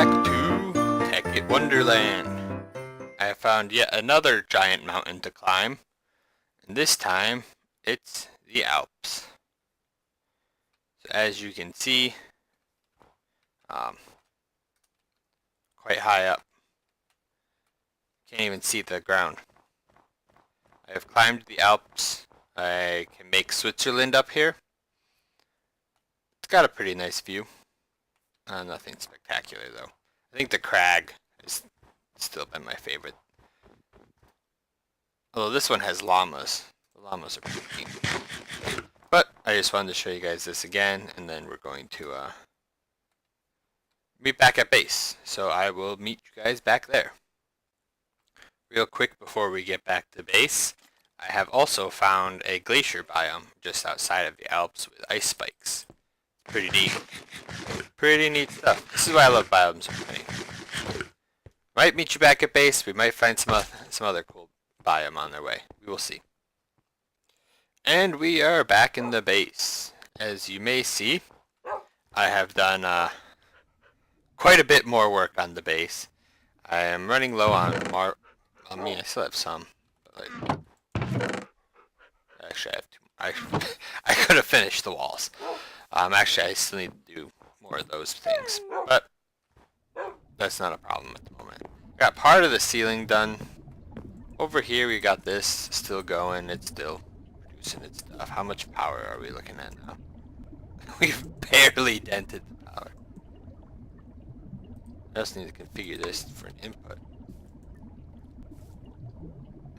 back to Tekkit Wonderland. I have found yet another giant mountain to climb, and this time it's the Alps. So as you can see, quite high up. Can't even see the ground. I have climbed the Alps. I can make Switzerland up here. It's got a pretty nice view. Nothing spectacular though. I think the crag has still been my favorite. Although this one has llamas. The llamas are pretty cute. But I just wanted to show you guys this again, and then we're going to meet back at base. So I will meet you guys back there. Real quick before we get back to base, I have also found a glacier biome just outside of the Alps with ice spikes. Pretty neat. Pretty neat stuff. This is why I love biomes so many. Might meet you back at base. We might find some other cool biome on their way. We will see. And we are back in the base. As you may see, I have done quite a bit more work on the base. I am running low on I still have some. But like, actually, I have two. I could have finished the walls. Actually, I still need to do more of those things, but that's not a problem at the moment. Got part of the ceiling done. Over here, we got this still going. It's still producing its stuff. How much power are we looking at now? We've barely dented the power. I just need to configure this for an input.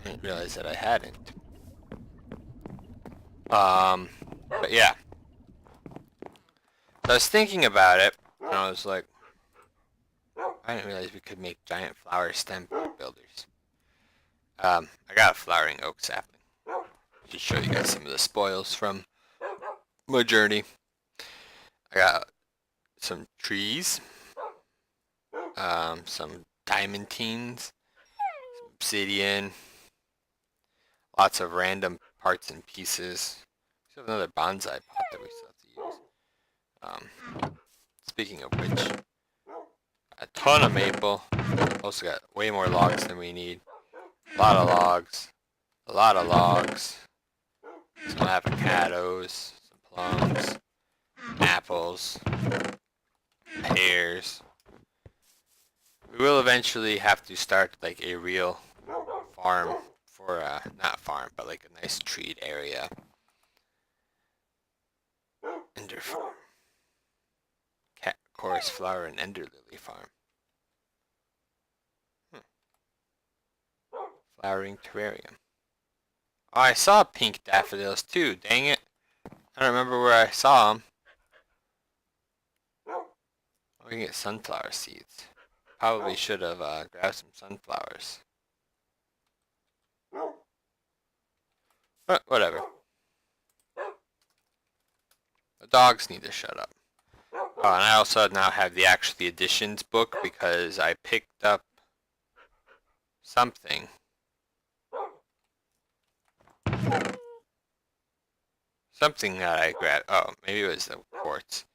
I didn't realize that I hadn't. But yeah. So I was thinking about it, and I was like, I didn't realize we could make giant flower stem builders. I got a flowering oak sapling. Just show you guys some of the spoils from my journey. I got some trees, some diamantines, some obsidian, lots of random parts and pieces. We have another bonsai pot that we still have to use. Speaking of which, a ton of maple. Also got way more logs than we need. A lot of logs. A lot of logs. Some avocados. Some plums. Apples. Pears. We will eventually have to start like a real farm for, not farm, but like a nice treed area. Ender farm. Cat chorus flower and ender lily farm. Flowering terrarium. Oh, I saw pink daffodils too. Dang it! I don't remember where I saw them. Oh, we can get sunflower seeds. Probably should have grabbed some sunflowers. But whatever. The dogs need to shut up. Oh, and I also now have the additions book because I picked up something. Something that I grabbed. Oh, maybe it was the quartz.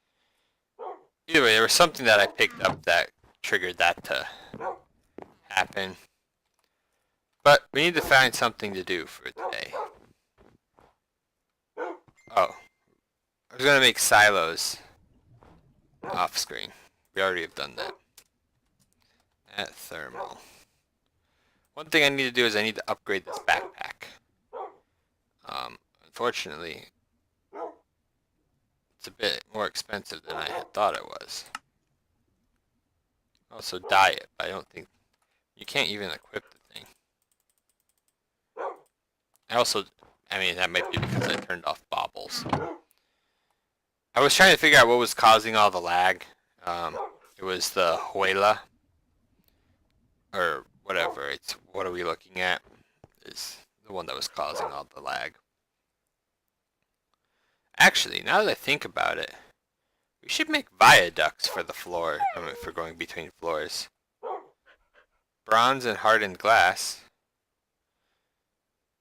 Either way, there was something that I picked up that triggered that to happen. But we need to find something to do for today. Oh. I was going to make silos off screen. We already have done that. At thermal. One thing I need to do is I need to upgrade this backpack. Unfortunately, it's a bit more expensive than I had thought it was. Also diet, but I don't think you can't even equip the thing. I mean that might be because I turned off baubles. I was trying to figure out what was causing all the lag. It was the Huela, or whatever. It's what are we looking at? Is the one that was causing all the lag. Actually, now that I think about it, we should make viaducts for the floor. For going between floors. Bronze and hardened glass,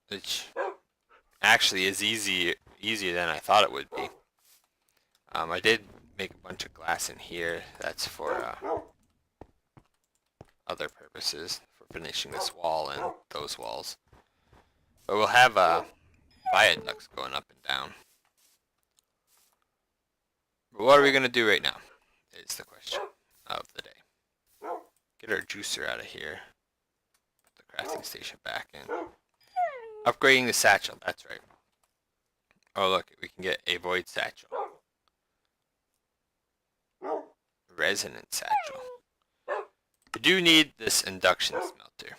which actually is easier than I thought it would be. I did make a bunch of glass in here. That's for other purposes for finishing this wall and those walls. But we'll have viaducts going up and down. But what are we going to do right now is the question of the day. Get our juicer out of here. Put the crafting station back in. Upgrading the satchel, that's right. Oh look, we can get a void satchel. Resonant satchel. We do need this induction smelter.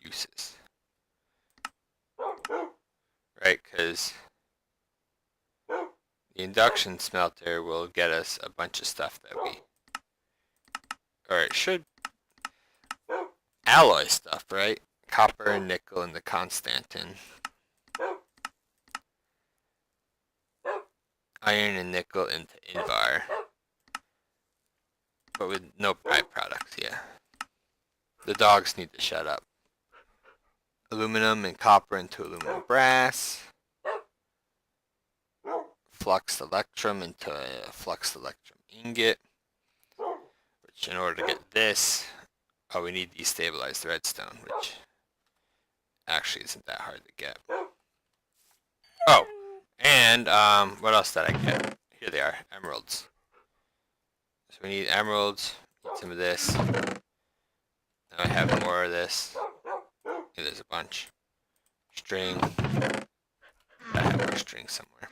Uses. Right, because the induction smelter will get us a bunch of stuff that we... Or it should... Alloy stuff, right? Copper and nickel and the Constantin. Iron and nickel into Invar. But with no byproducts, yeah. The dogs need to shut up. Aluminum and copper into aluminum brass. Flux electrum into a flux electrum ingot. Which in order to get this, we need destabilized redstone, which actually isn't that hard to get. Oh, and what else did I get? Here they are, emeralds. So we need emeralds, need some of this. Now I have more of this. Here, there's a bunch. String. I have more string somewhere.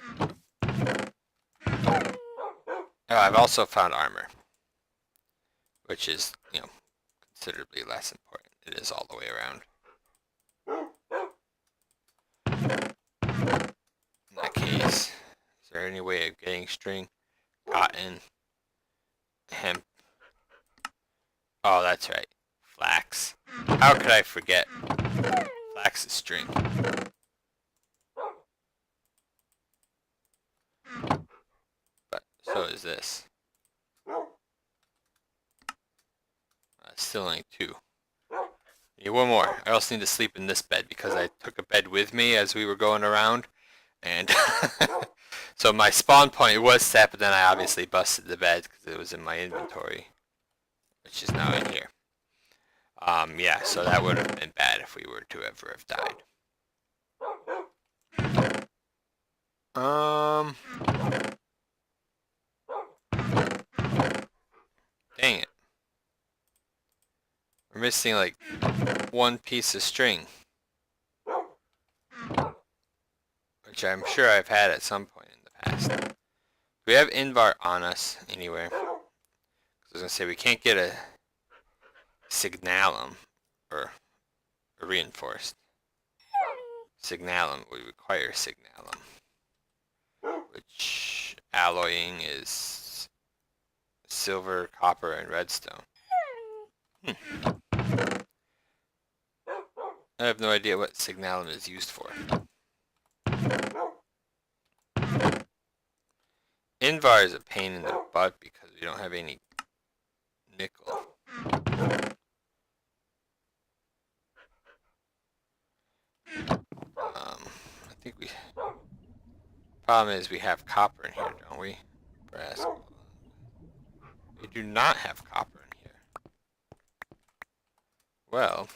Oh, I've also found armor, which is, considerably less important. It is all the way around. In that case, is there any way of getting string? Cotton. Hemp. Oh, that's right. Flax. How could I forget? Flax is string. But so is this. Still only 2. Need one more. I also need to sleep in this bed because I took a bed with me as we were going around. And so my spawn point was set, but then I obviously busted the bed because it was in my inventory, which is now in here. Yeah, so that would have been bad if we were to ever have died. Dang it. We're missing like one piece of string, which I'm sure I've had at some point in the past. Do we have Invar on us anywhere? I was going to say we can't get a signalum or a reinforced. Signalum would require signalum, which alloying is silver, copper, and redstone. I have no idea what signalum is used for. Invar is a pain in the butt because we don't have any nickel. I think we... Problem is we have copper in here, don't we? Brass. We do not have copper in here. Well,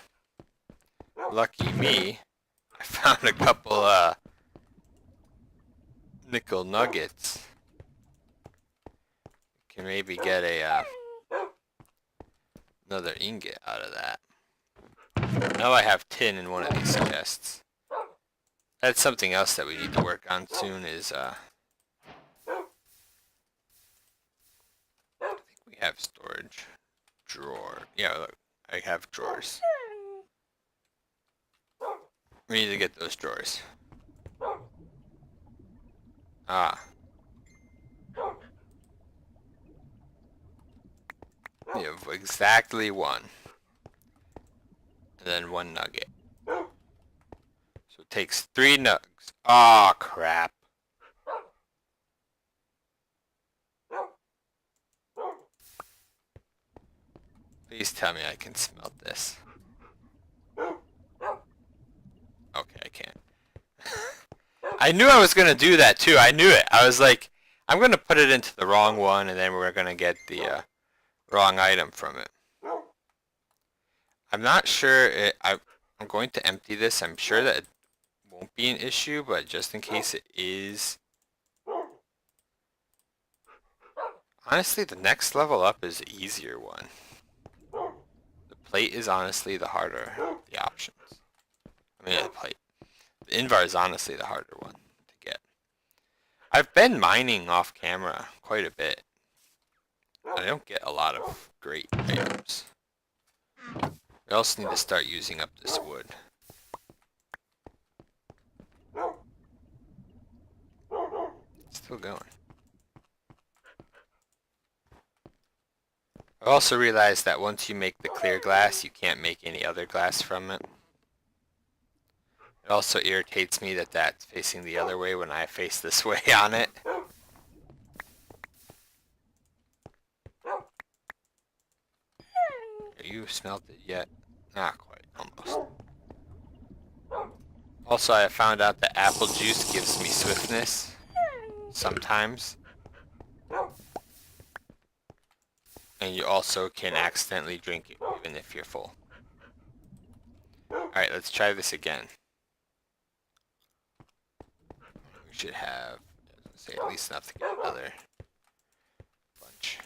lucky me, I found a couple nickel nuggets. Can maybe get a another ingot out of that. Now I have tin in one of these chests. That's something else that we need to work on soon is I think we have storage drawer. Yeah, look, I have drawers. We need to get those drawers. Ah. We have exactly one. And then one nugget. So it takes 3 nugs. Aw, oh, crap. Please tell me I can smelt this. Okay, I can't. I knew I was going to do that too. I knew it. I was like, I'm going to put it into the wrong one and then we're going to get the wrong item from it. I'm not sure. I'm going to empty this. I'm sure that it won't be an issue, but just in case it is. Honestly, the next level up is the easier one. The plate is honestly the harder of the options. I mean, the plate. The Invar is honestly the harder one to get. I've been mining off camera quite a bit. I don't get a lot of great items. We also need to start using up this wood. Still going. I also realized that once you make the clear glass, you can't make any other glass from it. It also irritates me that that's facing the other way when I face this way on it. Are you smelted yet? Not quite, almost. Also, I found out that apple juice gives me swiftness. Sometimes. And you also can accidentally drink it even if you're full. Alright, let's try this again. We should have, say, at least enough to get another bunch.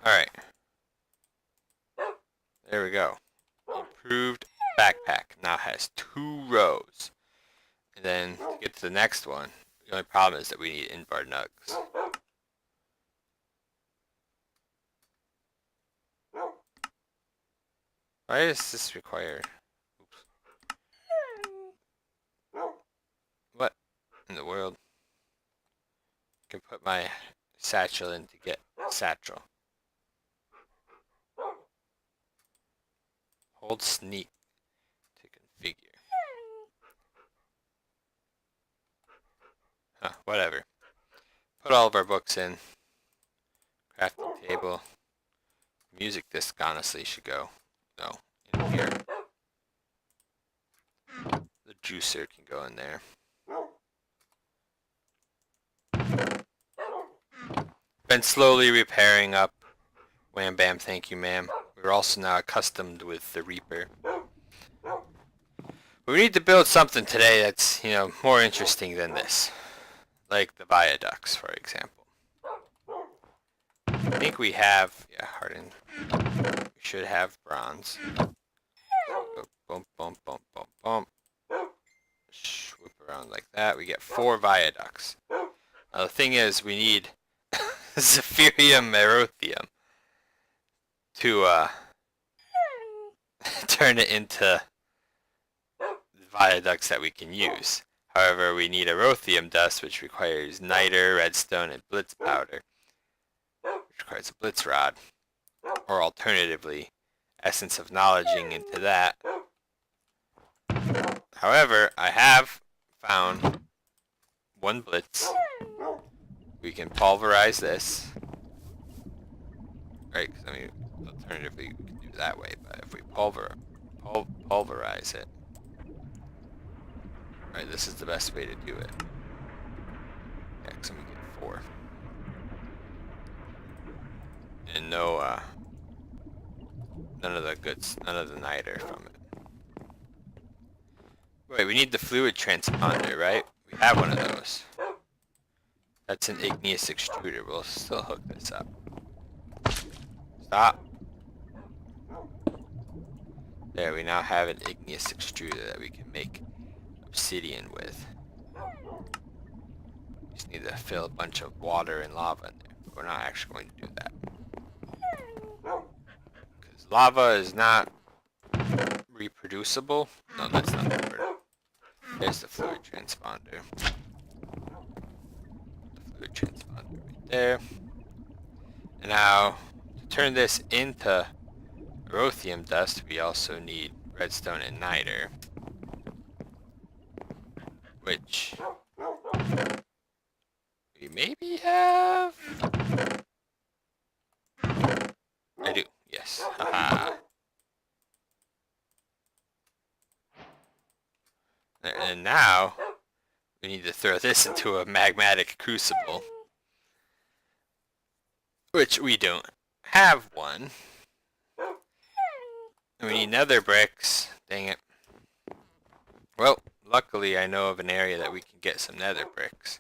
Alright. There we go. Improved backpack. Now has 2 rows. And then to get to the next one, the only problem is that we need Invar nugs. Why does this require... Oops. What in the world? I can put my satchel in to get satchel. Hold sneak to configure. Huh, whatever. Put all of our books in. Crafting table. Music disc honestly should go. No, in here. The juicer can go in there. Been slowly repairing up. Wham bam, thank you ma'am. We're also now accustomed with the Reaper. We need to build something today that's, more interesting than this. Like the viaducts, for example. I think we have, hardened. We should have bronze. Go bump, bump, bump, bump, bump. Whip around like that. We get 4 viaducts. Now the thing is, we need Zephyrium Merothium to turn it into viaducts that we can use. However, we need Erothium dust, which requires niter, redstone, and blitz powder, which requires a blitz rod, or alternatively, essence of knowledging into that. However, I have found 1 blitz. We can pulverize this. Right, because alternatively we can do it that way, but if we pulverize it, right, this is the best way to do it. Yeah, because I'm going to get 4. And no, none of the goods, none of the niter from it. Wait, we need the fluid transponder, right? We have one of those. That's an igneous extruder. We'll still hook this up. Stop. There, we now have an igneous extruder that we can make obsidian with. We just need to fill a bunch of water and lava in there. But we're not actually going to do that. Because lava is not reproducible. No, that's not the word. There's the fluid transponder. The fluid transponder right there. And now, to turn this into Erothium dust, we also need redstone and niter. Which we maybe have? I do, yes. Haha. And now, we need to throw this into a magmatic crucible. Which we don't have one. And we need nether bricks. Dang it. Well, luckily I know of an area that we can get some nether bricks.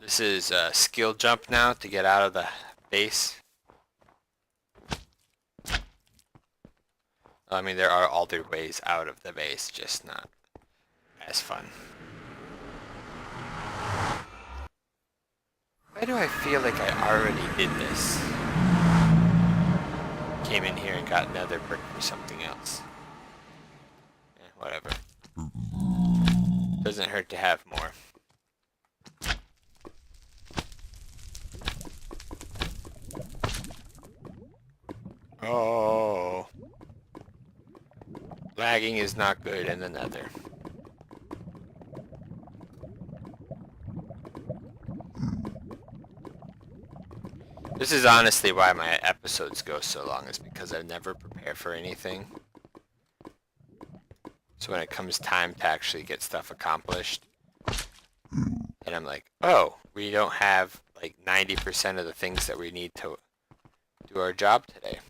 This is a skill jump now to get out of the base. I mean, there are other ways out of the base, just not as fun. Why do I feel like I already did this? Came in here and got another brick for something else. Whatever. Doesn't hurt to have more. Oh. Lagging is not good in the nether. This is honestly why my episodes go so long, is because I never prepare for anything. So when it comes time to actually get stuff accomplished, and I'm like, oh, we don't have like 90% of the things that we need to do our job today.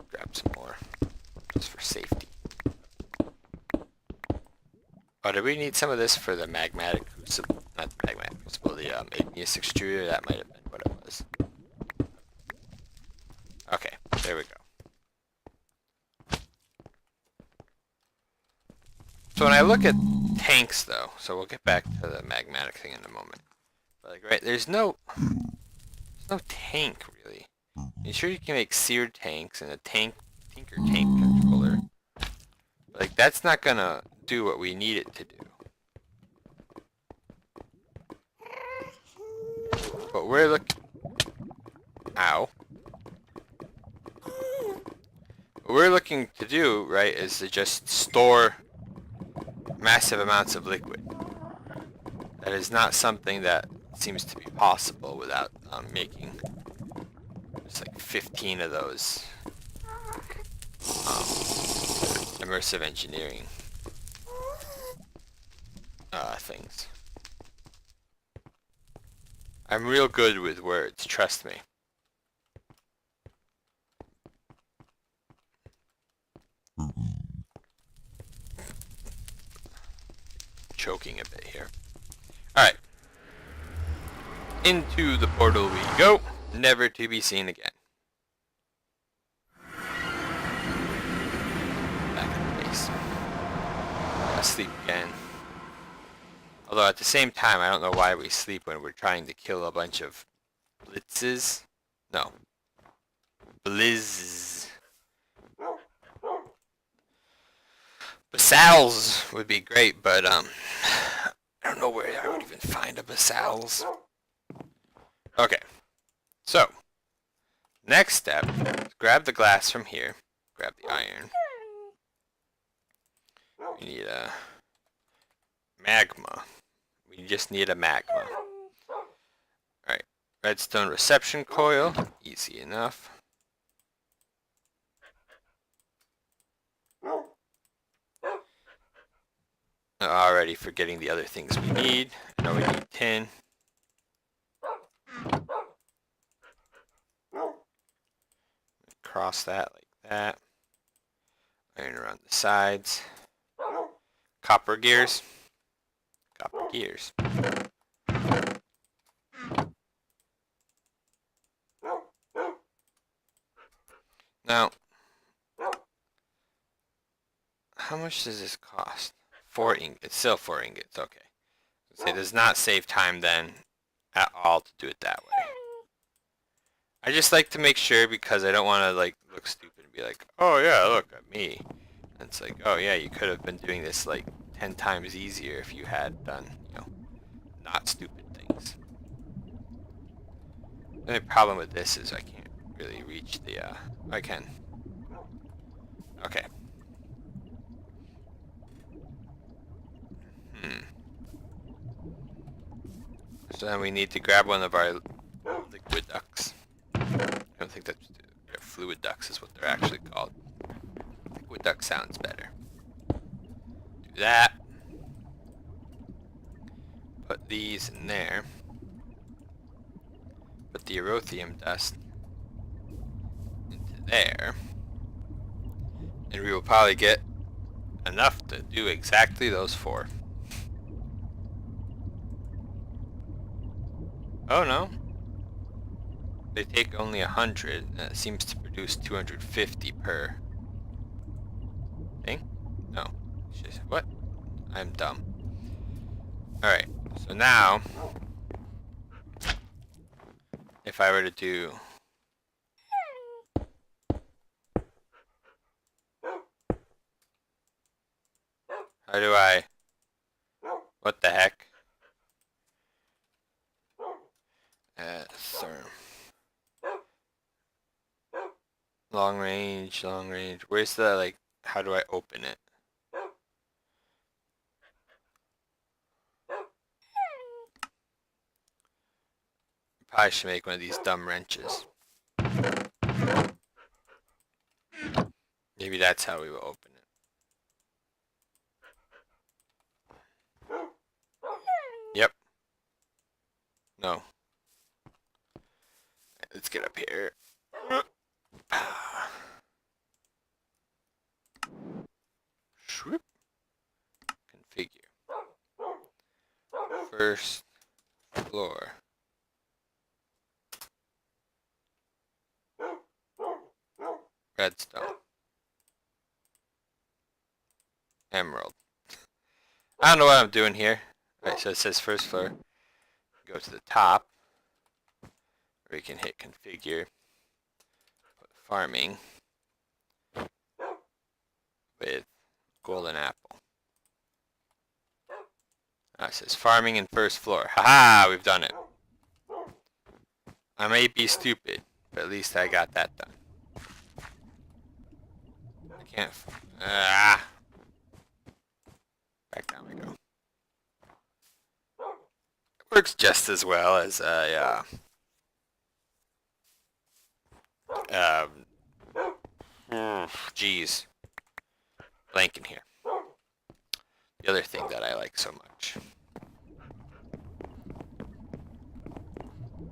Grab some more, just for safety. Oh, do we need some of this for the magmatic crucible? Not the magmatic crucible, the igneous extruder? That might have been what it was. Okay, there we go. So when I look at tanks, though, so we'll get back to the magmatic thing in a moment. But like, right, there's no tank really. You sure you can make seared tanks and a tinker tank controller? But like, that's not gonna do what we need it to do. But we're looking. Ow. What we're looking to do, right, is to just store massive amounts of liquid. That is not something that seems to be possible without making just like 15 of those immersive engineering things. I'm real good with words, trust me. Choking a bit here. Alright. Into the portal we go, never to be seen again. Back at the base. Gotta sleep again. Although at the same time, I don't know why we sleep when we're trying to kill a bunch of blitzes. No. Blizz. Basals would be great, but I don't know where I would even find a basals. Okay. So, next step, grab the glass from here. Grab the iron. We need a magma. We just need a magma. Alright. Redstone reception coil. Easy enough. Already forgetting the other things we need. I know we need tin. Cross that like that. Iron around the sides. Copper gears. Copper gears. Now, how much does this cost? 4 ingots. Still 4 ingots. Okay. So it does not save time then at all to do it that way. I just like to make sure, because I don't want to like look stupid and be like, oh yeah, look at me. And it's like, oh yeah, you could have been doing this like 10 times easier if you had done, you know, not stupid things. The only problem with this is I can't really reach the, I can. Okay. So then we need to grab one of our liquid ducts. I don't think that's fluid ducts is what they're actually called. Liquid duct sounds better. Do that. put these in there. Put the erothium dust into there. And we will probably get enough to do exactly those 4. Oh no. They take only 100, and it seems to produce 250 per thing? No. It's just, what? I'm dumb. Alright, so now, if I were to do... How do I... What the heck? Therm. Long range, long range. Where's the, like, how do I open it? Probably should make one of these dumb wrenches. Maybe that's how we will open it. Yep. No. Let's get up here. Swoop. Configure. First floor. Redstone. Emerald. I don't know what I'm doing here. Alright, so it says first floor. Go to the top. Where you can hit configure. Put farming. With golden apple. It says farming in first floor. Haha, we've done it. I may be stupid, but at least I got that done. I can't. Back down we go. It works just as well as geez. Blanking here. The other thing that I like so much.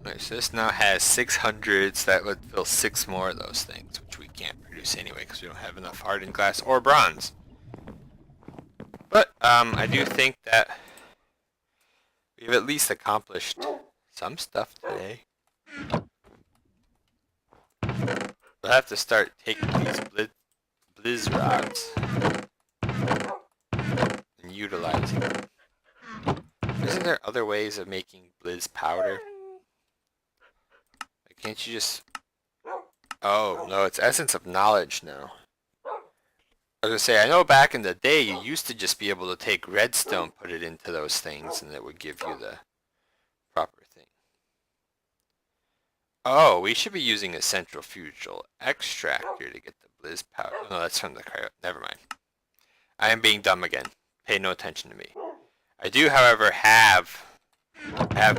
Alright, so this now has 600s. That would fill 6 more of those things, which we can't produce anyway because we don't have enough hardened glass or bronze. But I do think that we've at least accomplished some stuff today. We'll have to start taking these blizz rods and utilizing them. Isn't there other ways of making blizz powder? Like, can't you just... Oh, no, it's essence of knowledge now. I was gonna say, I know back in the day you used to just be able to take redstone, put it into those things, and it would give you the proper thing. Oh, we should be using a centrifugal extractor to get the blizz powder. No, that's from the cryo. Never mind. I am being dumb again. Pay no attention to me. I do, however, have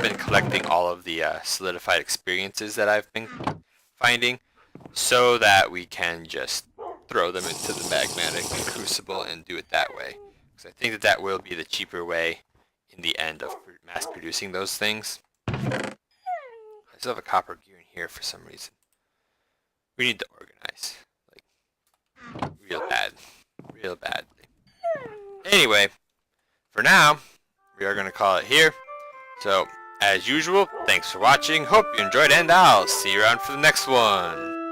been collecting all of the solidified experiences that I've been finding, so that we can just throw them into the magmatic crucible and do it that way. Because I think that will be the cheaper way in the end of mass producing those things. I still have a copper gear in here for some reason. We need to organize. Like, real bad. Real badly. Anyway, for now, we are going to call it here. So, as usual, thanks for watching. Hope you enjoyed, and I'll see you around for the next one.